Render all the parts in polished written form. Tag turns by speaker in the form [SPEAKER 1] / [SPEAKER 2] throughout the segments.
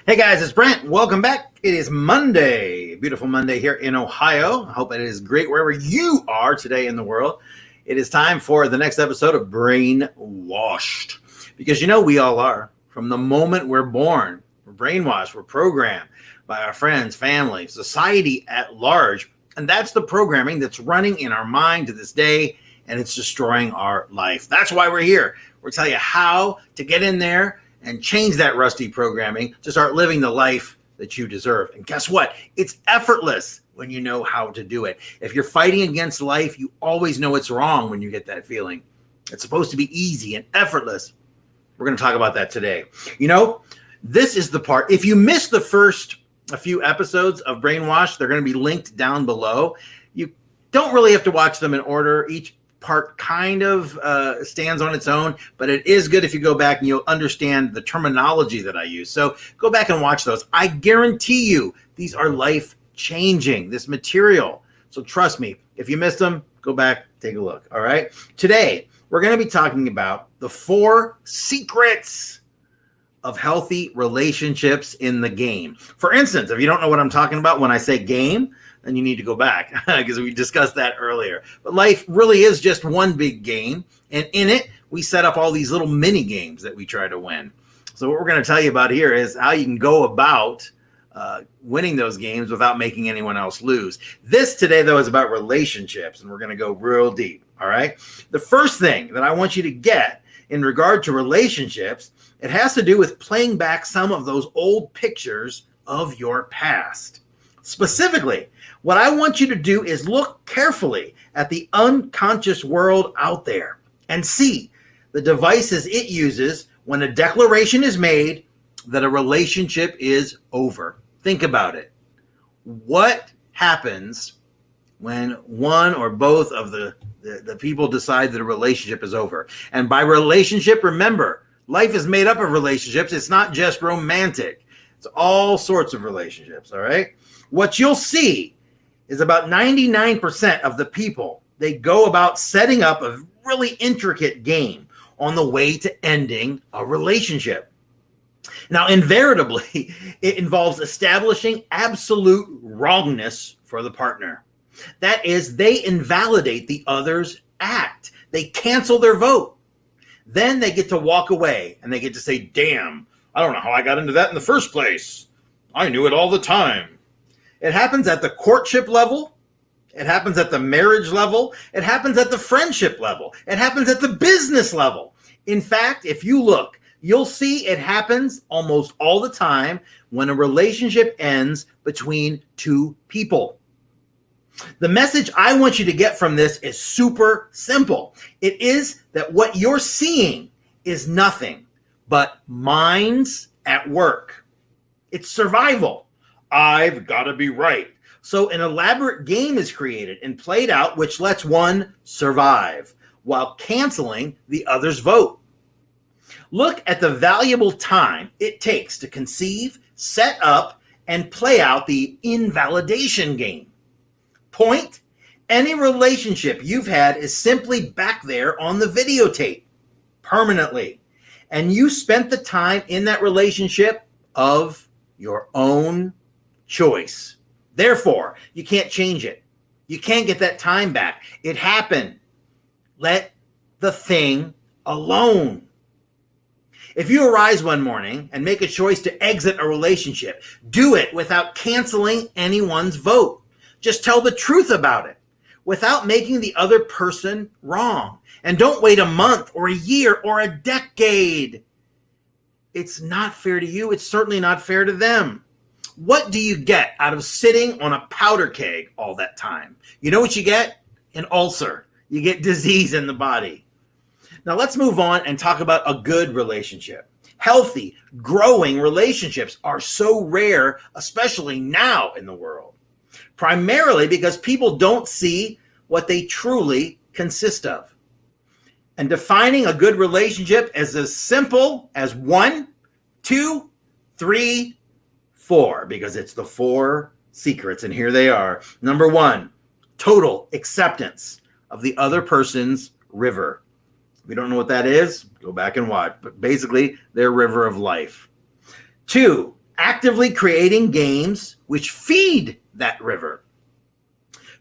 [SPEAKER 1] Hey guys, it's Brent. Welcome back. It is Monday, beautiful Monday here in Ohio. I hope it is great wherever you are today in the world. It is time for the next episode of Brainwashed. Because you know we all are. From the moment we're born, we're brainwashed, we're programmed by our friends, family, society at large. And that's the programming that's running in our mind to this day, and it's destroying our life. That's why we're here. We'll tell you how to get in there and change that rusty programming to start living the life that you deserve. And guess what? It's effortless when you know how to do it. If you're fighting against life, you always know it's wrong when you get that feeling. It's supposed to be easy and effortless. We're going to talk about that today. You know, this is the part. If you missed the first a few episodes of Brainwash, they're going to be linked down below. You don't really have to watch them in order. Each part kind of stands on its own, but it is good if you go back and you'll understand the terminology that I use. So go back and watch those. I guarantee you these are life-changing, this material. So trust me, if you missed them, go back, take a look, all right? Today, we're going to be talking about the 4 secrets of healthy relationships in the game. For instance, if you don't know what I'm talking about when I say game, then you need to go back because we discussed that earlier. But life really is just one big game. And in it, we set up all these little mini games that we try to win. So what we're going to tell you about here is how you can go about winning those games without making anyone else lose. This today, though, is about relationships, and we're going to go real deep. All right. The first thing that I want you to get in regard to relationships, it has to do with playing back some of those old pictures of your past. Specifically, what I want you to do is look carefully at the unconscious world out there and see the devices it uses when a declaration is made that a relationship is over. Think about it. What happens when one or both of the people decide that a relationship is over? And by relationship, remember, life is made up of relationships. It's not just romantic. It's all sorts of relationships, all right? What you'll see is about 99% of the people, they go about setting up a really intricate game on the way to ending a relationship. Now, invariably, it involves establishing absolute wrongness for the partner. That is, they invalidate the other's act. They cancel their vote. Then they get to walk away and they get to say, damn, I don't know how I got into that in the first place. I knew it all the time. It happens at the courtship level. It happens at the marriage level. It happens at the friendship level. It happens at the business level. In fact, if you look, you'll see it happens almost all the time when a relationship ends between 2 people. The message I want you to get from this is super simple. It is that what you're seeing is nothing but minds at work. It's survival. I've got to be right. So an elaborate game is created and played out which lets one survive while canceling the other's vote. Look at the valuable time it takes to conceive, set up, and play out the invalidation game. Point, any relationship you've had is simply back there on the videotape permanently. And you spent the time in that relationship of your own choice. Therefore, you can't change it. You can't get that time back. It happened. Let the thing alone. If you arise one morning and make a choice to exit a relationship, do it without canceling anyone's vote. Just tell the truth about it without making the other person wrong. And don't wait a month or a year or a decade. It's not fair to you. It's certainly not fair to them. What do you get out of sitting on a powder keg all that time? You know what you get? An ulcer. You get disease in the body. Now let's move on and talk about a good relationship. Healthy, growing relationships are so rare, especially now in the world. Primarily because people don't see what they truly consist of. And defining a good relationship is as simple as 1, 2, 3, 4, because it's the 4 secrets, and here they are. Number 1, total acceptance of the other person's river. If you don't know what that is, go back and watch. But basically, their river of life. 2, actively creating games which feed that river.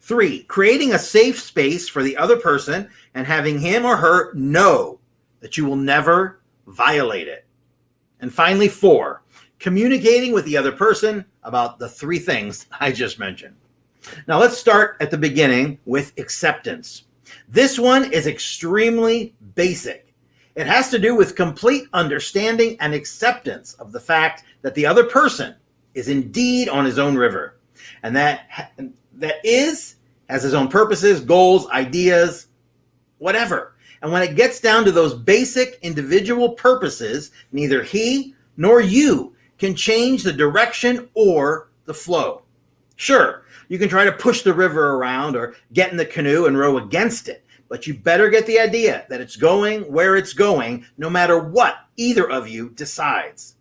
[SPEAKER 1] 3, creating a safe space for the other person and having him or her know that you will never violate it. And finally, 4, communicating with the other person about the 3 things I just mentioned. Now let's start at the beginning with acceptance. This one is extremely basic. It has to do with complete understanding and acceptance of the fact that the other person is indeed on his own river, and that has his own purposes, goals, ideas, whatever. And when it gets down to those basic individual purposes, neither he nor you can change the direction or the flow. Sure, you can try to push the river around or get in the canoe and row against it, but you better get the idea that it's going where it's going, no matter what either of you decides.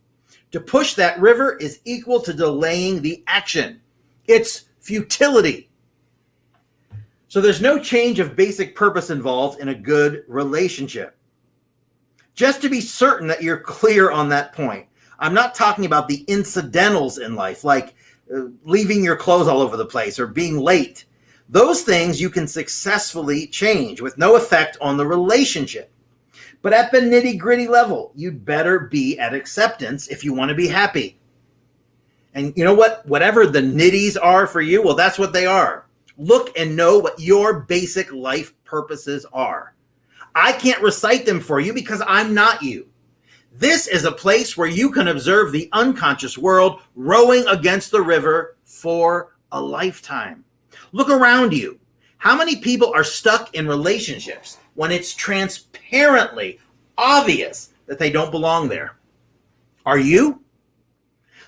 [SPEAKER 1] To push that river is equal to delaying the action. It's futility. So there's no change of basic purpose involved in a good relationship. Just to be certain that you're clear on that point, I'm not talking about the incidentals in life, like leaving your clothes all over the place or being late. Those things you can successfully change with no effect on the relationship. But at the nitty-gritty level, you'd better be at acceptance if you want to be happy. And you know what? Whatever the nitties are for you, well, that's what they are. Look and know what your basic life purposes are. I can't recite them for you because I'm not you. This is a place where you can observe the unconscious world rowing against the river for a lifetime. Look around you. How many people are stuck in relationships when it's transparently obvious that they don't belong there? Are you?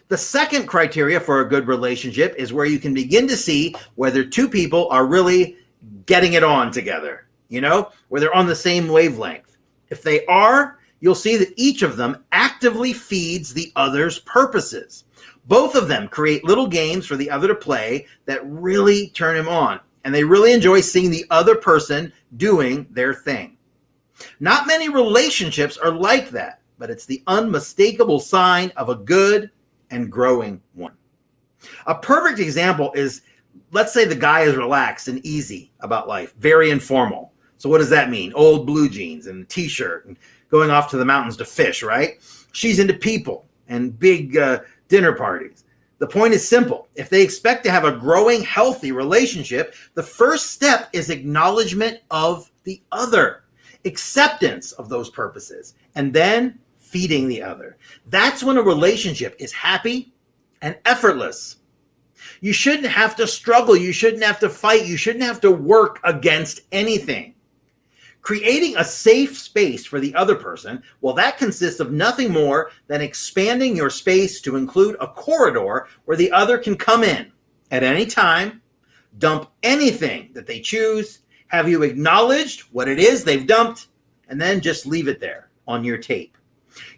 [SPEAKER 1] The second criteria for a good relationship is where you can begin to see whether 2 people are really getting it on together, where they're on the same wavelength. If they are, you'll see that each of them actively feeds the other's purposes. Both of them create little games for the other to play that really turn him on, and they really enjoy seeing the other person doing their thing. Not many relationships are like that, but it's the unmistakable sign of a good and growing one. A perfect example is, let's say the guy is relaxed and easy about life, very informal. So what does that mean? Old blue jeans and a t-shirt and going off to the mountains to fish, right? She's into people and big dinner parties. The point is simple. If they expect to have a growing, healthy relationship, the first step is acknowledgement of the other, acceptance of those purposes, and then feeding the other. That's when a relationship is happy and effortless. You shouldn't have to struggle. You shouldn't have to fight. You shouldn't have to work against anything. Creating a safe space for the other person, well, that consists of nothing more than expanding your space to include a corridor where the other can come in at any time, dump anything that they choose, have you acknowledged what it is they've dumped, and then just leave it there on your tape.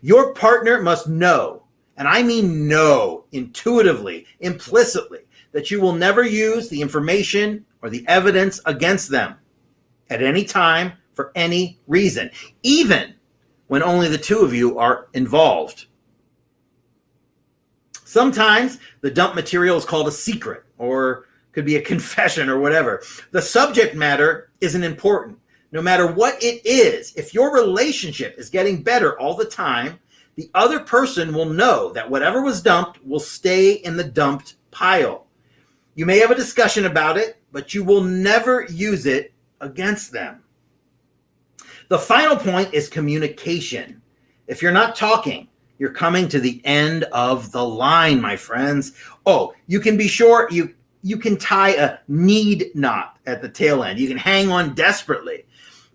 [SPEAKER 1] Your partner must know, and I mean know intuitively, implicitly, that you will never use the information or the evidence against them at any time for any reason, even when only the 2 of you are involved. Sometimes the dump material is called a secret or could be a confession or whatever. The subject matter isn't important. No matter what it is, if your relationship is getting better all the time, the other person will know that whatever was dumped will stay in the dumped pile. You may have a discussion about it, but you will never use it against them. The final point is communication. If you're not talking, you're coming to the end of the line, my friends. Oh, you can be sure you can tie a need knot at the tail end. You can hang on desperately.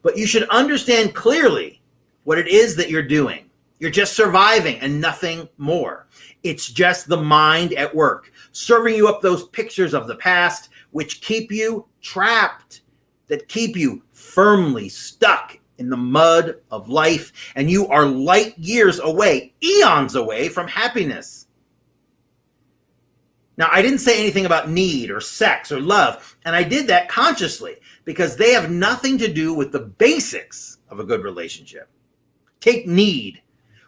[SPEAKER 1] But you should understand clearly what it is that you're doing. You're just surviving and nothing more. It's just the mind at work, serving you up those pictures of the past, which keep you trapped, that keep you firmly stuck in the mud of life, and you are light years away, eons away from happiness. Now, I didn't say anything about need or sex or love, and I did that consciously because they have nothing to do with the basics of a good relationship. Take need.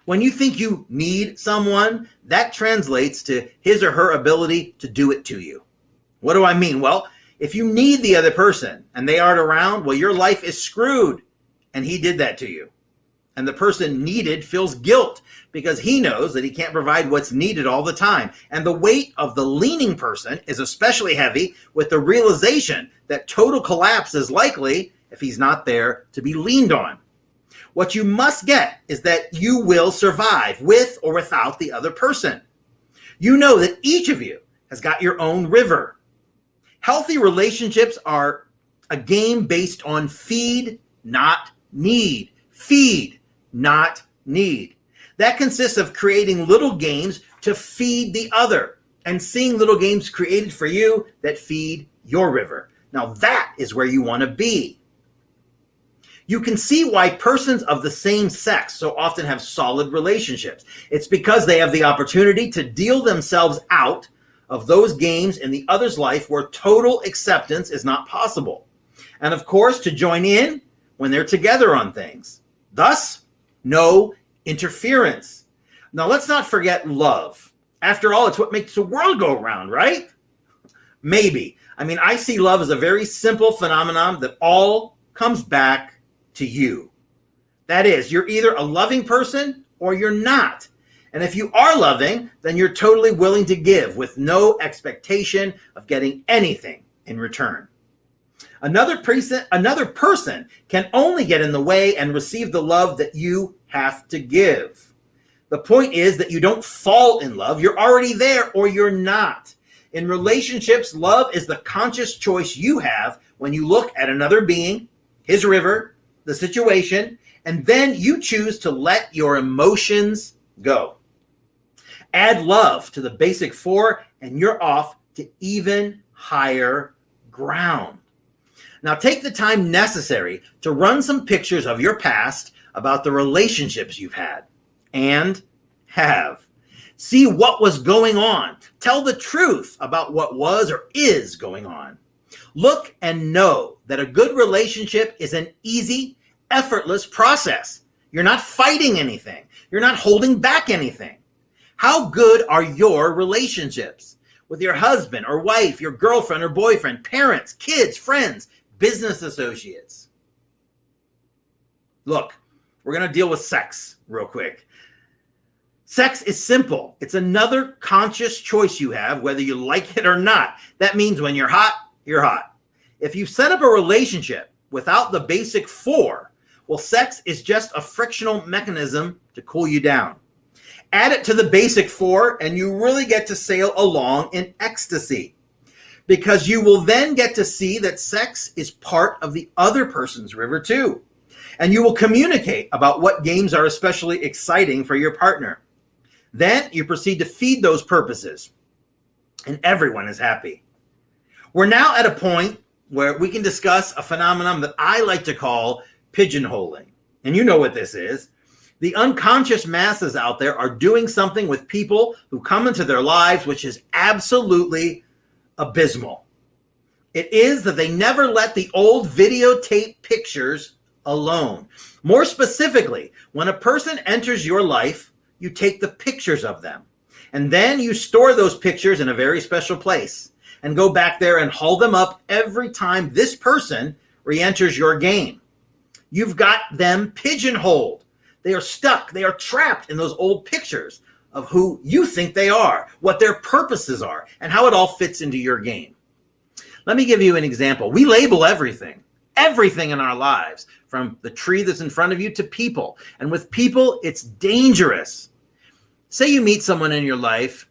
[SPEAKER 1] When you think you need someone, that translates to his or her ability to do it to you. What do I mean? Well, if you need the other person and they aren't around, well, your life is screwed. And he did that to you. And the person needed feels guilt because he knows that he can't provide what's needed all the time. And the weight of the leaning person is especially heavy with the realization that total collapse is likely if he's not there to be leaned on. What you must get is that you will survive with or without the other person. You know that each of you has got your own river. Healthy relationships are a game based on feed, not need. Feed, not need. That consists of creating little games to feed the other and seeing little games created for you that feed your river. Now that is where you want to be. You can see why persons of the same sex so often have solid relationships. It's because they have the opportunity to deal themselves out of those games in the other's life where total acceptance is not possible. And of course, to join in when they're together on things. Thus, no interference. Now, let's not forget love. After all, it's what makes the world go around, right? Maybe. I mean, I see love as a very simple phenomenon that all comes back to you. That is, you're either a loving person or you're not. And if you are loving, then you're totally willing to give with no expectation of getting anything in return. Another person can only get in the way and receive the love that you have to give. The point is that you don't fall in love. You're already there or you're not. In relationships, love is the conscious choice you have when you look at another being, his river, the situation, and then you choose to let your emotions go. Add love to the basic four and you're off to even higher ground. Now take the time necessary to run some pictures of your past about the relationships you've had and have. See what was going on. Tell the truth about what was or is going on. Look and know that a good relationship is an easy, effortless process. You're not fighting anything. You're not holding back anything. How good are your relationships with your husband or wife, your girlfriend or boyfriend, parents, kids, friends, business associates? Look, we're going to deal with sex real quick. Sex is simple. It's another conscious choice you have, whether you like it or not. That means when you're hot, you're hot. If you set up a relationship without the basic four, well, sex is just a frictional mechanism to cool you down. Add it to the basic four, and you really get to sail along in ecstasy, because you will then get to see that sex is part of the other person's river too. And you will communicate about what games are especially exciting for your partner. Then you proceed to feed those purposes, and everyone is happy. We're now at a point where we can discuss a phenomenon that I like to call pigeonholing. And you know what this is. The unconscious masses out there are doing something with people who come into their lives which is absolutely abysmal. It is that they never let the old videotape pictures alone. More specifically, when a person enters your life, you take the pictures of them. And then you store those pictures in a very special place and go back there and haul them up every time this person re-enters your game. You've got them pigeonholed. They are stuck. They are trapped in those old pictures of who you think they are, what their purposes are, and how it all fits into your game. Let me give you an example. We label everything in our lives, from the tree that's in front of you to people. And with people, it's dangerous. Say you meet someone in your life.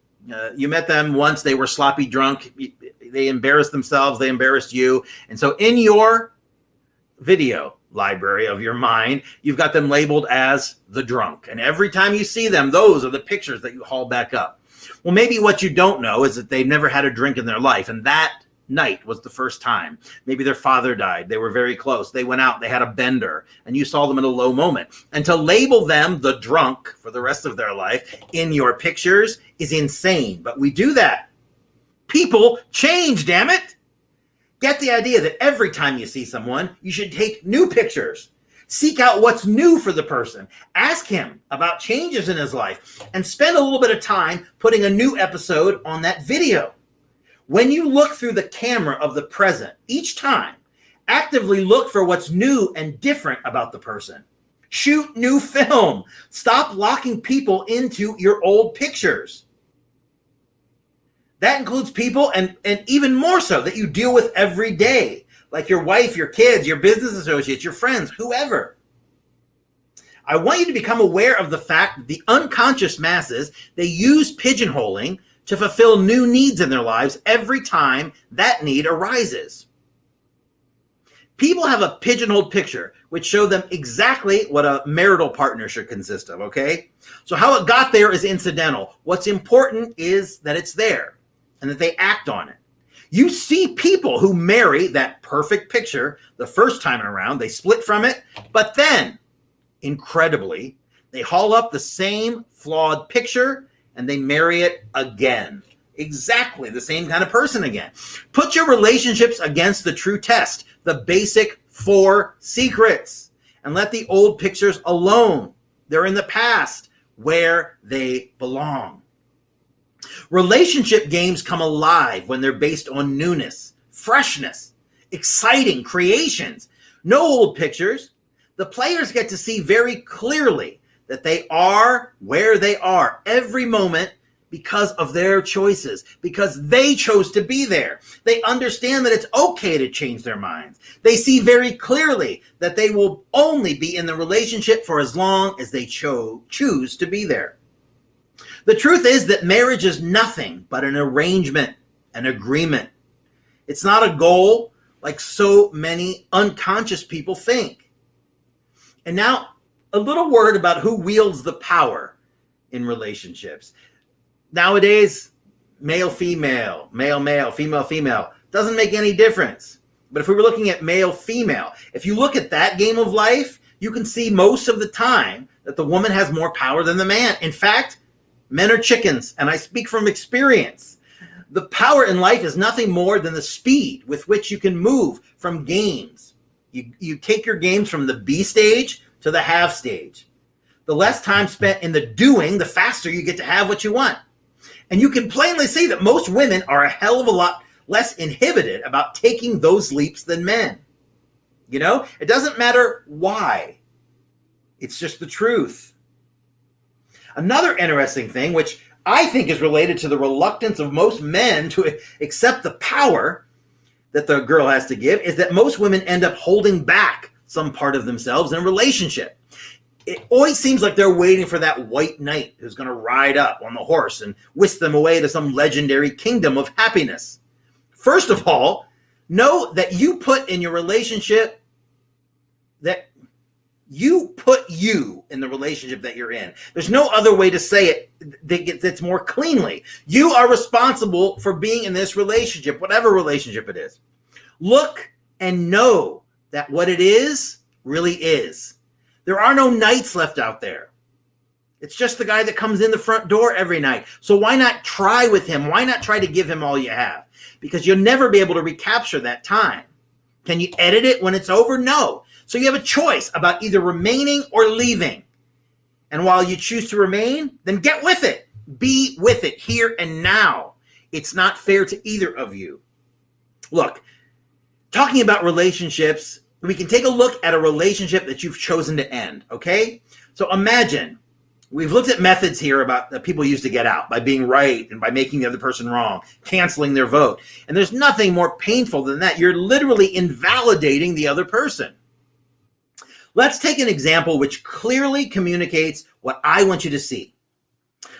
[SPEAKER 1] You met them once. They were sloppy drunk. They embarrassed themselves. They embarrassed you. And so in your video library of your mind, you've got them labeled as the drunk. And every time you see them, those are the pictures that you haul back up. Well, maybe what you don't know is that they've never had a drink in their life. And that night was the first time. Maybe their father died. They were very close. They went out. They had a bender. And you saw them in a low moment. And to label them the drunk for the rest of their life in your pictures is insane. But we do that. People change, damn it. Get the idea that every time you see someone, you should take new pictures. Seek out what's new for the person. Ask him about changes in his life and spend a little bit of time putting a new episode on that video. When you look through the camera of the present, each time, actively look for what's new and different about the person. Shoot new film. Stop locking people into your old pictures. That includes people and even more so that you deal with every day, like your wife, your kids, your business associates, your friends, whoever. I want you to become aware of the fact that the unconscious masses, they use pigeonholing to fulfill new needs in their lives every time that need arises. People have a pigeonholed picture which show them exactly what a marital partner should consist of, okay? So how it got there is incidental. What's important is that it's there and that they act on it. You see people who marry that perfect picture the first time around, they split from it, but then, incredibly, they haul up the same flawed picture and they marry it again. Exactly the same kind of person again. Put your relationships against the true test, the basic 4 secrets, and let the old pictures alone. They're in the past where they belong. Relationship games come alive when they're based on newness, freshness, exciting creations. No old pictures. The players get to see very clearly that they are where they are every moment because of their choices, because they chose to be there. They understand that it's okay to change their minds. They see very clearly that they will only be in the relationship for as long as they choose to be there. The truth is that marriage is nothing but an arrangement, an agreement. It's not a goal like so many unconscious people think. And now, a little word about who wields the power in relationships. Nowadays, male, female, male, female, female, doesn't make any difference. But if we were looking at male, female, if you look at that game of life, you can see most of the time that the woman has more power than the man. In fact, men are chickens, and I speak from experience. The power in life is nothing more than the speed with which you can move from games. You take your games from the B stage to the have stage. The less time spent in the doing, the faster you get to have what you want. And you can plainly see that most women are a hell of a lot less inhibited about taking those leaps than men. You know, it doesn't matter why. It's just the truth. Another interesting thing, which I think is related to the reluctance of most men to accept the power that the girl has to give, is that most women end up holding back some part of themselves in a relationship. It always seems like they're waiting for that white knight who's going to ride up on the horse and whisk them away to some legendary kingdom of happiness. First of all, know that you put in your relationship, that you put you in the relationship that you're in. There's no other way to say it that's more cleanly. You are responsible for being in this relationship, whatever relationship it is. Look and know that what it is really is. There are no knights left out there. It's just the guy that comes in the front door every night. So why not try with him? Why not try to give him all you have? Because you'll never be able to recapture that time. Can you edit it when it's over? No. So you have a choice about either remaining or leaving. And while you choose to remain, then get with it. Be with it here and now. It's not fair to either of you. Look, talking about relationships, we can take a look at a relationship that you've chosen to end, okay? So imagine, we've looked at methods here about that people use to get out by being right and by making the other person wrong, canceling their vote. And there's nothing more painful than that. You're literally invalidating the other person. Let's take an example which clearly communicates what I want you to see.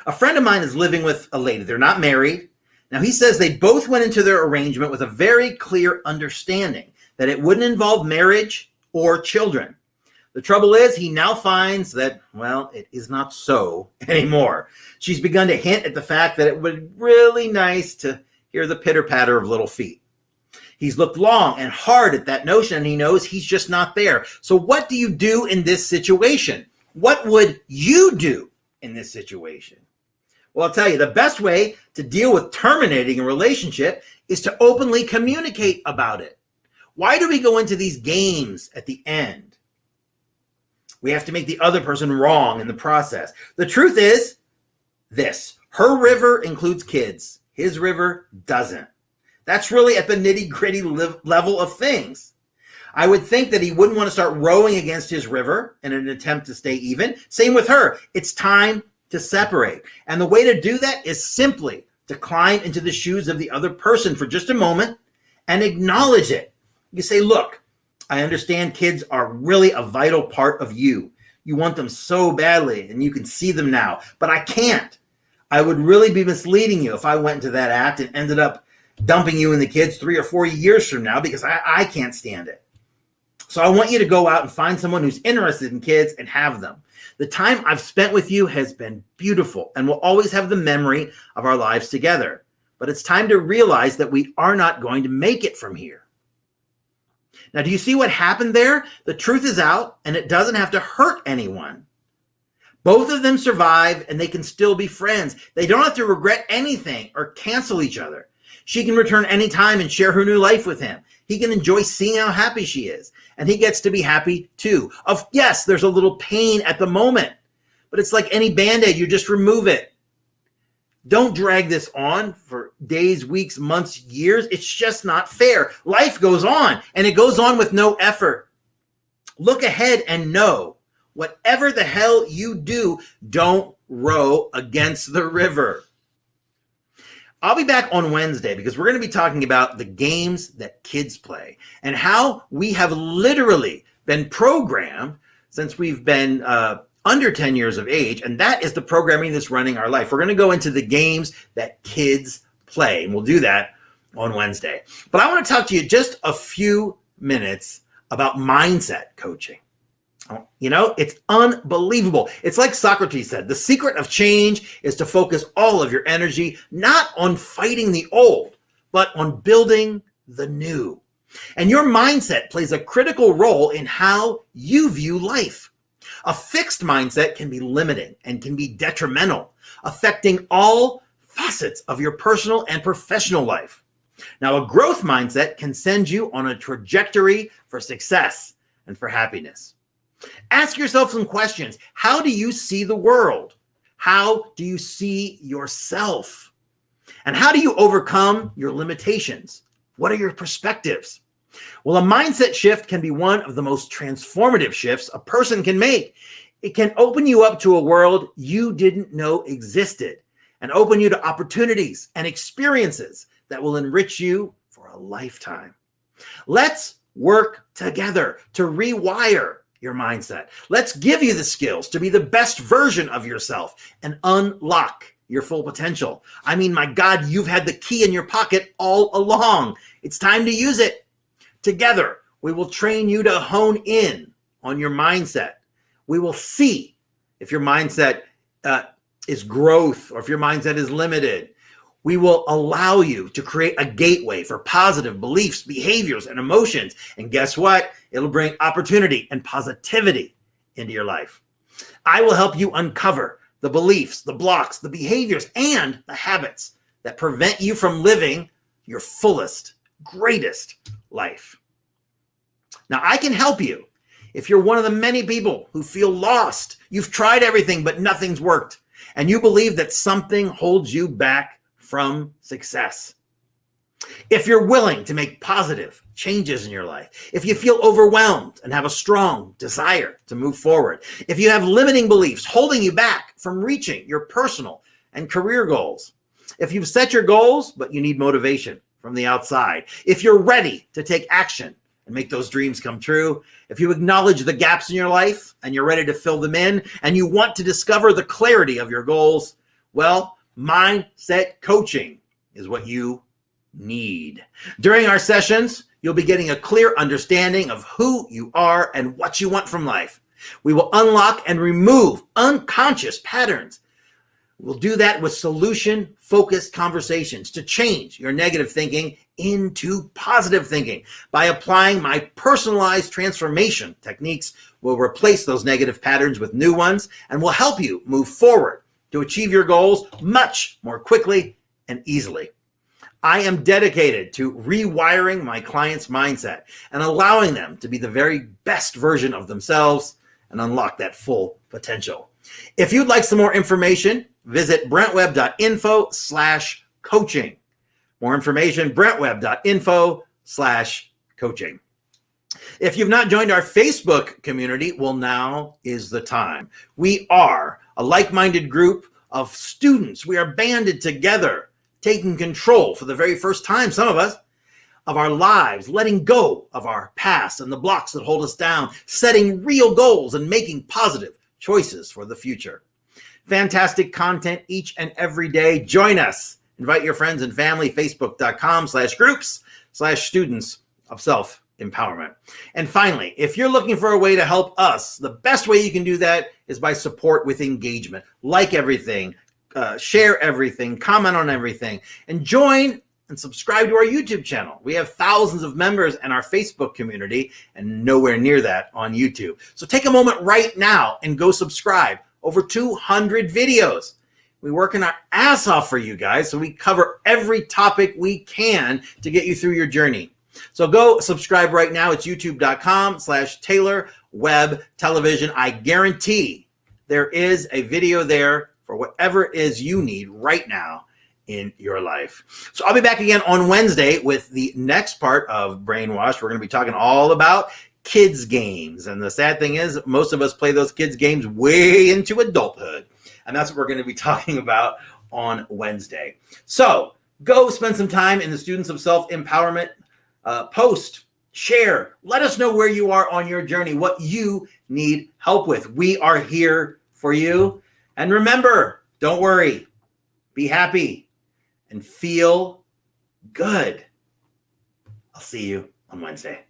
[SPEAKER 1] A friend of mine is living with a lady. They're not married. Now, he says they both went into their arrangement with a very clear understanding that it wouldn't involve marriage or children. The trouble is, he now finds that, well, it is not so anymore. She's begun to hint at the fact that it would be really nice to hear the pitter-patter of little feet. He's looked long and hard at that notion, and he knows he's just not there. So what do you do in this situation? What would you do in this situation? Well, I'll tell you, the best way to deal with terminating a relationship is to openly communicate about it. Why do we go into these games at the end? We have to make the other person wrong in the process. The truth is this: her river includes kids. His river doesn't. That's really at the nitty-gritty level of things. I would think that he wouldn't want to start rowing against his river in an attempt to stay even. Same with her. It's time to separate. And the way to do that is simply to climb into the shoes of the other person for just a moment and acknowledge it. You say, look, I understand kids are really a vital part of you. You want them so badly, and you can see them now, but I can't. I would really be misleading you if I went into that act and ended up dumping you and the kids 3 or 4 years from now, because I can't stand it. So I want you to go out and find someone who's interested in kids and have them. The time I've spent with you has been beautiful, and we'll always have the memory of our lives together. But it's time to realize that we are not going to make it from here. Now, do you see what happened there? The truth is out, and it doesn't have to hurt anyone. Both of them survive, and they can still be friends. They don't have to regret anything or cancel each other. She can return anytime and share her new life with him. He can enjoy seeing how happy she is, and he gets to be happy too. Yes, there's a little pain at the moment, but it's like any Band-Aid, you just remove it. Don't drag this on for days, weeks, months, years. It's just not fair. Life goes on, and it goes on with no effort. Look ahead and know, whatever the hell you do, don't row against the river. I'll be back on Wednesday because we're going to be talking about the games that kids play and how we have literally been programmed since we've been under 10 years of age, and that is the programming that's running our life. We're going to go into the games that kids play, and we'll do that on Wednesday. But I want to talk to you just a few minutes about mindset coaching. You know, it's unbelievable. It's like Socrates said, the secret of change is to focus all of your energy not on fighting the old, but on building the new. And your mindset plays a critical role in how you view life. A fixed mindset can be limiting and can be detrimental, affecting all facets of your personal and professional life. Now, a growth mindset can send you on a trajectory for success and for happiness. Ask yourself some questions. How do you see the world? How do you see yourself? And how do you overcome your limitations? What are your perspectives? Well, a mindset shift can be one of the most transformative shifts a person can make. It can open you up to a world you didn't know existed and open you to opportunities and experiences that will enrich you for a lifetime. Let's work together to rewire your mindset. Let's give you the skills to be the best version of yourself and unlock your full potential. I mean, my God, you've had the key in your pocket all along. It's time to use it. Together, we will train you to hone in on your mindset. We will see if your mindset is growth or if your mindset is limited. We will allow you to create a gateway for positive beliefs, behaviors, and emotions. And guess what? It'll bring opportunity and positivity into your life. I will help you uncover the beliefs, the blocks, the behaviors, and the habits that prevent you from living your fullest, greatest life. Now, I can help you if you're one of the many people who feel lost. You've tried everything, but nothing's worked. And you believe that something holds you back from success. If you're willing to make positive changes in your life, if you feel overwhelmed and have a strong desire to move forward, if you have limiting beliefs holding you back from reaching your personal and career goals, if you've set your goals, but you need motivation from the outside, if you're ready to take action and make those dreams come true, if you acknowledge the gaps in your life and you're ready to fill them in, and you want to discover the clarity of your goals, well, mindset coaching is what you need. During our sessions, you'll be getting a clear understanding of who you are and what you want from life. We will unlock and remove unconscious patterns. We'll do that with solution-focused conversations to change your negative thinking into positive thinking. By applying my personalized transformation techniques, we'll replace those negative patterns with new ones, and we'll help you move forward to achieve your goals much more quickly and easily. I am dedicated to rewiring my clients' mindset and allowing them to be the very best version of themselves and unlock that full potential. If you'd like some more information, visit brentwebb.info/coaching. More information, brentwebb.info/coaching. If you've not joined our Facebook community, well, now is the time. We are a like-minded group of students. We are banded together, taking control for the very first time, some of us, of our lives, letting go of our past and the blocks that hold us down, setting real goals and making positive choices for the future. Fantastic content each and every day. Join us. Invite your friends and family, facebook.com/groups/students of self-empowerment. And finally, if you're looking for a way to help us, the best way you can do that is by support with engagement. Like everything, share everything, comment on everything, and join and subscribe to our YouTube channel. We have thousands of members in our Facebook community and nowhere near that on YouTube. So take a moment right now and go subscribe. Over 200 videos. We working our ass off for you guys, so we cover every topic we can to get you through your journey. So go subscribe right now. It's youtube.com/Taylor Webb Television. I guarantee there is a video there for whatever it is you need right now in your life. So I'll be back again on Wednesday with the next part of Brainwash. We're going to be talking all about kids games. And the sad thing is most of us play those kids games way into adulthood. And that's what we're going to be talking about on Wednesday. So go spend some time in the Students of Self-Empowerment post, share, let us know where you are on your journey, what you need help with. We are here for you. And remember, don't worry, be happy and feel good. I'll see you on Wednesday.